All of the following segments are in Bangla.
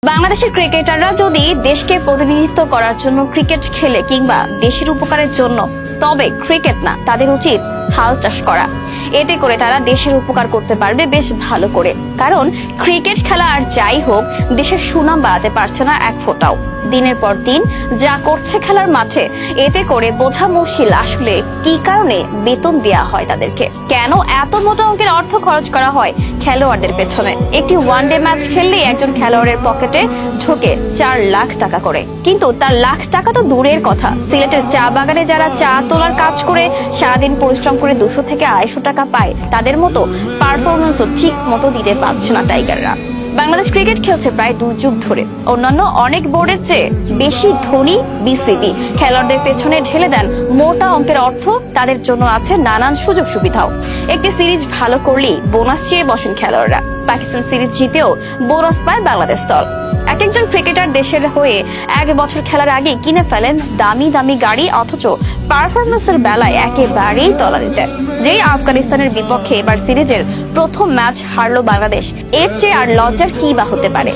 বাংলাদেশের ক্রিকেটাররা যদি দেশকে প্রতিনিধিত্ব করার জন্য ক্রিকেট খেলে কিংবা দেশের উপকারের জন্য, তবে ক্রিকেট না, তাদের উচিত হাল চাষ করা। এতে করে তারা দেশের উপকার করতে পারবে বেশ ভালো করে। কারণ ক্রিকেট খেলা আর যাই হোক, দেশের সুনাম বাড়াতে পারছে না এক ফোঁটাও। দিনের পর দিন যা করছে খেলার মাঠে, এতে করে বোঝা মুশকিল আসলে কি কারণে বেতন দেয়া হয় তাদেরকে, কেন এত মোটা অঙ্কের অর্থ খরচ করা হয় খেলোয়াড়দের পেছনে। একটি ওয়ানডে ম্যাচ খেললেই একজন খেলোয়াড়ের পকেটে ঢোকে 4 লাখ টাকা করে। কিন্তু তার লাখ টাকা তো দূরের কথা, সিলেটের চা বাগানে যারা চা তোলার কাজ করে সারাদিন পরিশ্রম করে 200 থেকে 250 টাকা পায়, তাদের মতো পারফরমেন্সও ঠিক মতো দিতে পারছে না টাইগাররা। বাংলাদেশ ক্রিকেট খেলছে প্রায় 2 যুগ ধরে। অন্যান্য অনেক বোর্ডের চেয়ে বেশি ধনী বিসিবি খেলোয়াড়দের পেছনে ঢেলে দেন মোটা অঙ্কের অর্থ। তাদের জন্য আছে নানান সুযোগ সুবিধাও। একটি সিরিজ ভালো করলেই বোনাস চেয়ে বসেন খেলোয়াড়রা। পাকিস্তান সিরিজ জিতেও বোনাস পায় বাংলাদেশ দল। এক একজন ক্রিকেটার দেশের হয়ে 1 বছর খেলার আগে কিনে ফেলেন দামি দামি গাড়ি, অথচ পারফরমেন্সের বেলায় একেবারেই তলানিতে। যেই আফগানিস্তানের বিপক্ষে এবার সিরিজের প্রথম ম্যাচ হারলো বাংলাদেশ, এর চেয়ে আর লজ্জার কি বা হতে পারে।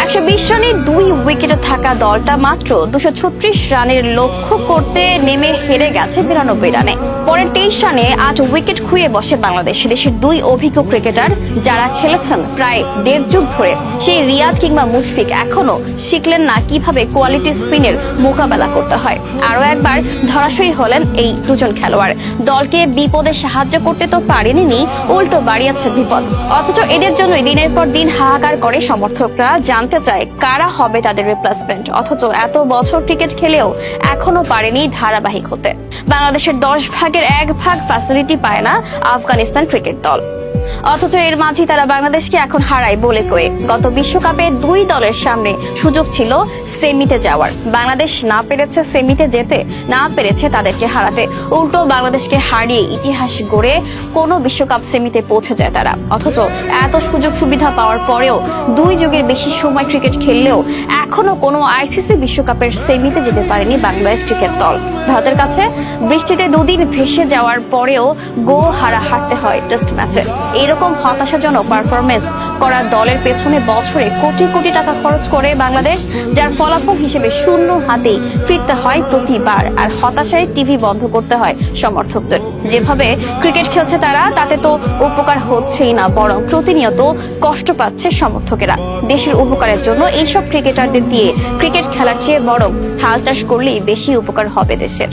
120 রানে 2 উইকেটে থাকা দলটা মাত্র 236 রানের লক্ষ্য করতে নেমে হেরে গেছে 92 রানে। পরের 23 রানে 8 উইকেট খুইয়ে বসে বাংলাদেশ। দেশের 2 অভিজ্ঞ ক্রিকেটার যারা খেলেছেন প্রায় 1.5 যুগ ধরে, সেই রিয়াদ কিংবা মুশফিক এখনো শিখলেন না কিভাবে কোয়ালিটি স্পিনের মোকাবেলা করতে হয়। আরো একবার ধরাশয়ী হলেন এই দুজন খেলোয়াড়। দলকে বিপদে সাহায্য করতে তো পারেনি, উল্টো বাড়িয়েছে বিপদ। অথচ এদের জন্যই দিনের পর দিন হাহাকার করে সমর্থকরা। জানতে চায় কারা হবে তাদের রিপ্লেসমেন্ট। অথচ এত বছর ক্রিকেট খেলেও এখনো পারেনি ধারাবাহিক হতে। বাংলাদেশের 10 ভাগের 1 ভাগ ফ্যাসিলিটি পায় না আফগানিস্তান ক্রিকেট দল। অথচ এর মাঝে তারা বাংলাদেশকে এখন হারায় বলে কয়ে। গত বিশ্বকাপে 2 দলের সামনে সুযোগ ছিল সেমিতে যাওয়ার। বাংলাদেশ না পেরেছে সেমিতে যেতে, না পেরেছে তাদেরকে হারাতে। উল্টো বাংলাদেশকে হারিয়ে ইতিহাস গড়ে কোনো বিশ্বকাপ সেমিতে পৌঁছে যায় তারা। অথচ এত সুযোগ সুবিধা পাওয়ার পরেও 2 যুগের বেশি সময় ক্রিকেট খেললেও এখনো কোনো আইসিসি বিশ্বকাপের সেমিতে যেতে পারেনি বাংলাদেশ ক্রিকেট দল। ভারতের কাছে বৃষ্টিতে 2 দিন ভেসে যাওয়ার পরেও হারতে হয় টেস্ট ম্যাচে। এরকম হতাশাজনক পারফরমেন্স করা দলের পেছনে বছরে কোটি কোটি টাকা খরচ করে বাংলাদেশ, যার ফলাফল হিসেবে শূন্য হাতেই ফিরতে হয় প্রতিবার। আর হতাশায় টিভি বন্ধ করতে হয় সমর্থকদের। যেভাবে ক্রিকেট খেলছে তারা, তাতে তো উপকার হচ্ছেই না, বরং প্রতিনিয়ত কষ্ট পাচ্ছে সমর্থকেরা। দেশের উপকারের জন্য এইসব ক্রিকেটারদের দিয়ে ক্রিকেট খেলার চেয়ে বরং হাল চাষ করলেই বেশি উপকার হবে দেশের।